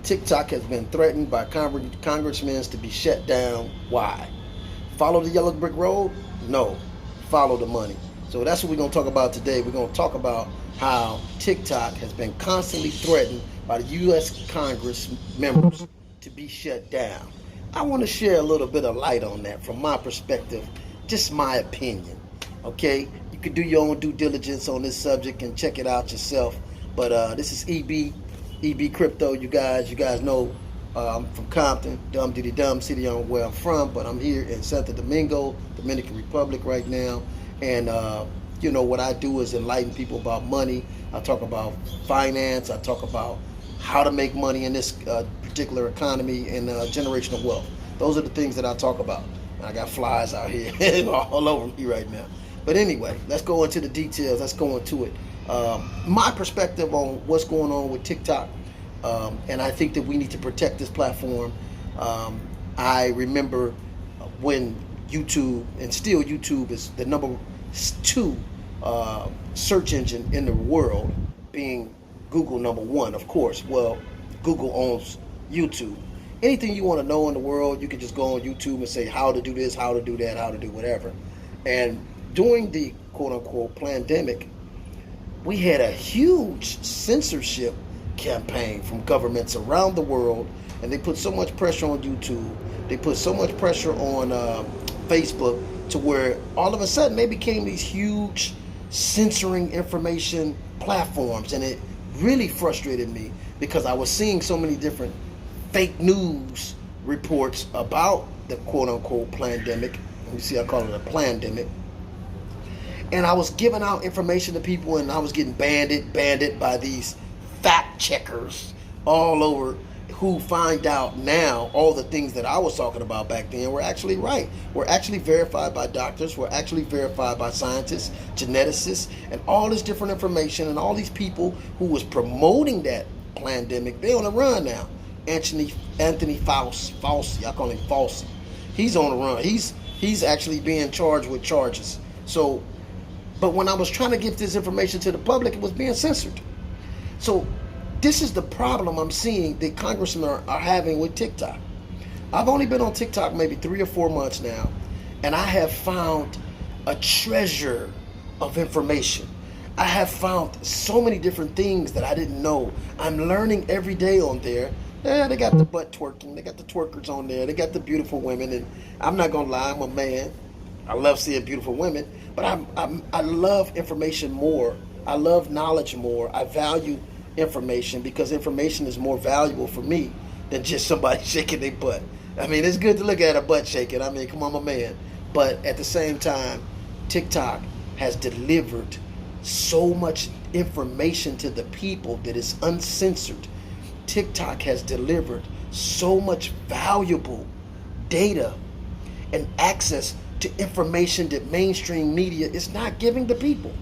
TikTok has been threatened by congressmen to be shut down. Why? Follow the yellow brick road? No. Follow the money. So that's what we're going to talk about today. We're going to talk about how TikTok has been constantly threatened by the U.S. Congress members to be shut down. I want to share a little bit of light on that from my perspective, just my opinion. Okay? You can do your own due diligence on this subject and check it out yourself. But this is EB Crypto, you guys. You guys know I'm from Compton, dumb city on where I'm from, but I'm here in Santo Domingo, Dominican Republic right now. And you know what I do is enlighten people about money. I talk about finance. I talk about how to make money in this particular economy and generational wealth. Those are the things that I talk about. And I got flies out here all over me right now. But anyway, let's go into the details. Let's go into it. My perspective on what's going on with TikTok, and I think that we need to protect this platform. I remember when YouTube, and still YouTube is the number 2 search engine in the world, being Google number 1, of course. Well, Google owns YouTube. Anything you want to know in the world, you can just go on YouTube and say how to do this, how to do that, how to do whatever. And during the quote-unquote pandemic, we had a huge censorship campaign from governments around the world, and they put so much pressure on YouTube. They put so much pressure on Facebook to where all of a sudden they became these huge censoring information platforms, and it really frustrated me because I was seeing so many different fake news reports about the quote-unquote pandemic. You see, I call it a pandemic. And I was giving out information to people, and I was getting banded by these fact checkers all over, who find out now all the things that I was talking about back then were actually right. We're actually verified by doctors. We're actually verified by scientists, geneticists, and all this different information. And all these people who was promoting that pandemic, they on the run now. Anthony Fauci, I call him Fauci. He's on the run. He's actually being charged with charges. So, but when I was trying to get this information to the public, it was being censored. So this is the problem I'm seeing that congressmen are having with TikTok. I've only been on TikTok maybe 3 or 4 months now, and I have found a treasure of information. I have found so many different things that I didn't know. I'm learning every day on there. Yeah, they got the butt twerking. They got the twerkers on there. They got the beautiful women. And I'm not going to lie, I'm a man. I love seeing beautiful women. But I love information more. I love knowledge more. I value information because information is more valuable for me than just somebody shaking their butt. I mean, it's good to look at a butt shaking. I mean, come on, my man. But at the same time, TikTok has delivered so much information to the people that is uncensored. TikTok has delivered so much valuable data and access to information that mainstream media is not giving the people.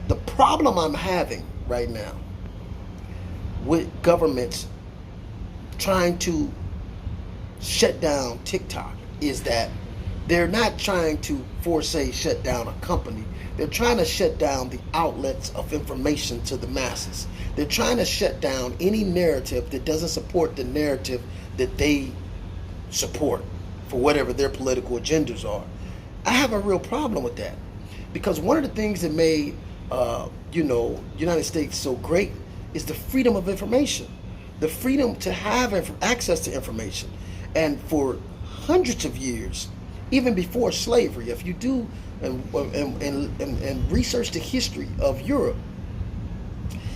The problem I'm having right now with governments trying to shut down TikTok is that they're not trying to shut down a company. They're trying to shut down the outlets of information to the masses. They're trying to shut down any narrative that doesn't support the narrative that they support for whatever their political agendas are. I have a real problem with that because one of the things that made United States so great is the freedom of information, the freedom to have access to information. And for hundreds of years, even before slavery, if you do and research the history of Europe,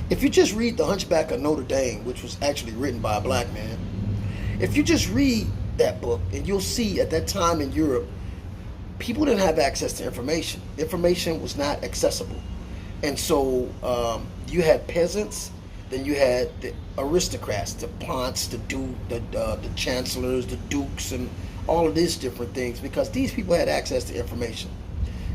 if you just read The Hunchback of Notre Dame, which was actually written by a black man, if you just read that book, and you'll see at that time in Europe, people didn't have access to information. Information was not accessible. And so you had peasants, then you had the aristocrats, the ponts, the chancellors, the dukes, and all of these different things, because these people had access to information.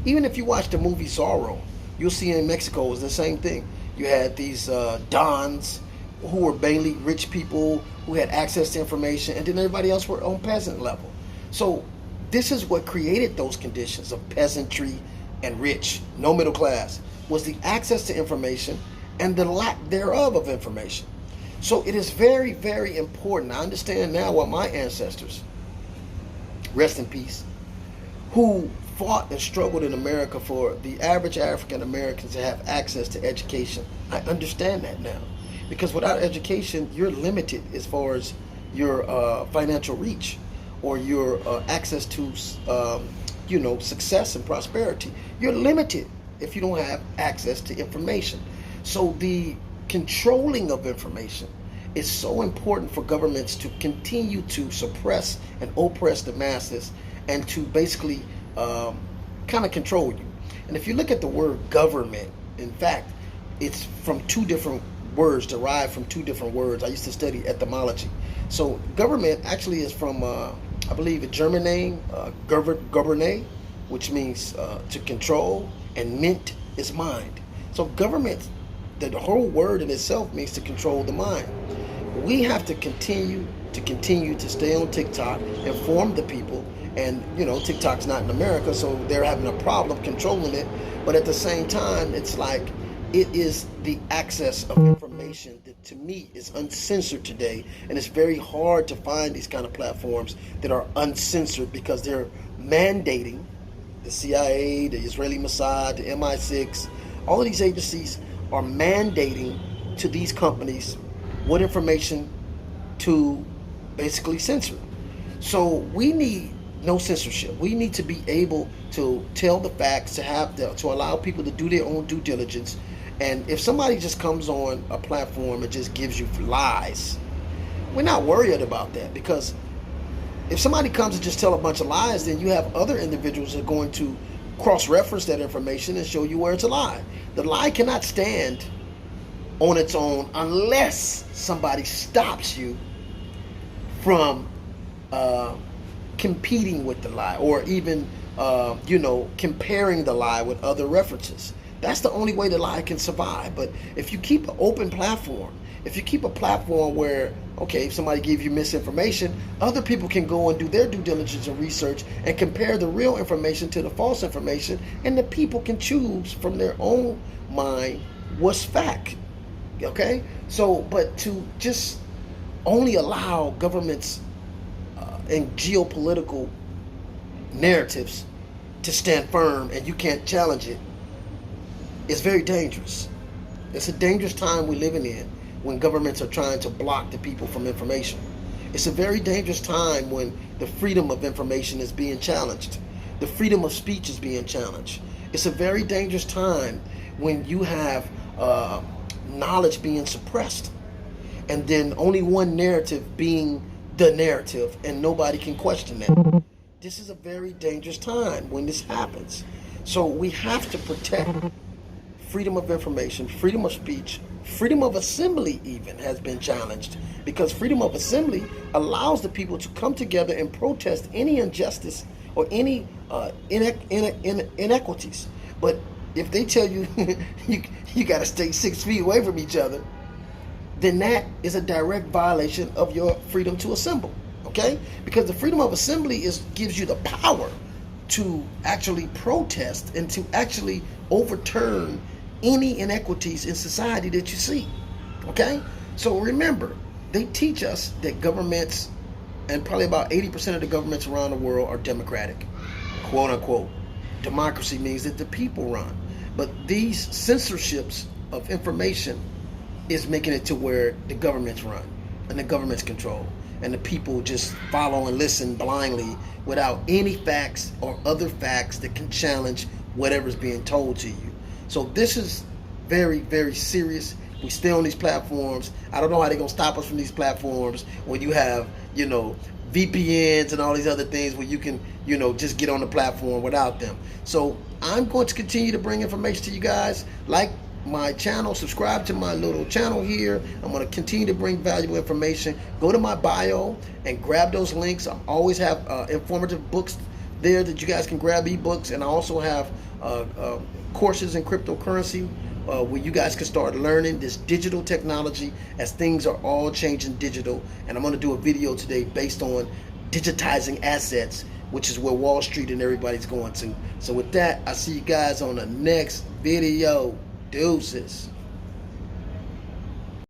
Even if you watch the movie Zorro, you'll see in Mexico it was the same thing. You had these dons who were mainly rich people who had access to information, and then everybody else were on peasant level. So this is what created those conditions of peasantry and rich, no middle class, was the access to information and the lack thereof of information. So it is very, very important. I understand now what my ancestors, rest in peace, who fought and struggled in America for the average African Americans to have access to education. I understand that now. Because without education, you're limited as far as your financial reach or your access to, success and prosperity. You're limited if you don't have access to information. So the controlling of information is so important for governments to continue to suppress and oppress the masses and to basically kind of control you. And if you look at the word government, in fact, it's from two different words, derived from two different words. I used to study etymology. So government actually is from, I believe, a German name, gouverne, which means to control, and ment is mind. So government, the whole word in itself means to control the mind. We have to continue to stay on TikTok, inform the people. And TikTok's not in America, so they're having a problem controlling it. But at the same time, it's like it is the access of information that to me is uncensored today. And it's very hard to find these kind of platforms that are uncensored because they're mandating the CIA, the Israeli Mossad, the MI6, all of these agencies are mandating to these companies what information to basically censor. So we need no censorship. We need to be able to tell the facts, to allow people to do their own due diligence. And if somebody just comes on a platform and just gives you lies, we're not worried about that, because if somebody comes and just tell a bunch of lies, then you have other individuals that are going to cross-reference that information and show you where it's a lie. The lie cannot stand on its own unless somebody stops you from competing with the lie, or even comparing the lie with other references. That's the only way the lie can survive. But if you keep an open platform, if you keep a platform where, okay, if somebody gives you misinformation, other people can go and do their due diligence and research and compare the real information to the false information, and the people can choose from their own mind what's fact. Okay? So, but to just only allow governments and geopolitical narratives to stand firm and you can't challenge it is very dangerous. It's a dangerous time we're living in when governments are trying to block the people from information. It's a very dangerous time when the freedom of information is being challenged. The freedom of speech is being challenged. It's a very dangerous time when you have knowledge being suppressed, and then only one narrative being the narrative, and nobody can question that. This is a very dangerous time when this happens. So we have to protect freedom of information, freedom of speech, freedom of assembly even has been challenged, because freedom of assembly allows the people to come together and protest any injustice or any inequities. But if they tell you you got to stay 6 feet away from each other, then that is a direct violation of your freedom to assemble. Okay? Because the freedom of assembly gives you the power to actually protest and to actually overturn any inequities in society that you see. Okay? So remember, they teach us that governments, and probably about 80% of the governments around the world, are democratic, quote unquote. Democracy means that the people run. But these censorships of information is making it to where the governments run and the governments control, and the people just follow and listen blindly without any facts or other facts that can challenge whatever's being told to you. So this is very, very serious. We stay on these platforms. I don't know how they're going to stop us from these platforms when you have, VPNs and all these other things where you can, just get on the platform without them. So I'm going to continue to bring information to you guys. Like my channel, subscribe to my little channel here. I'm going to continue to bring valuable information. Go to my bio and grab those links. I always have informative books there that you guys can grab, ebooks, and I also have courses in cryptocurrency where you guys can start learning this digital technology as things are all changing digital. And I'm going to do a video today based on digitizing assets, which is where Wall Street and everybody's going to. So with that, I'll see you guys on the next video. Deuces.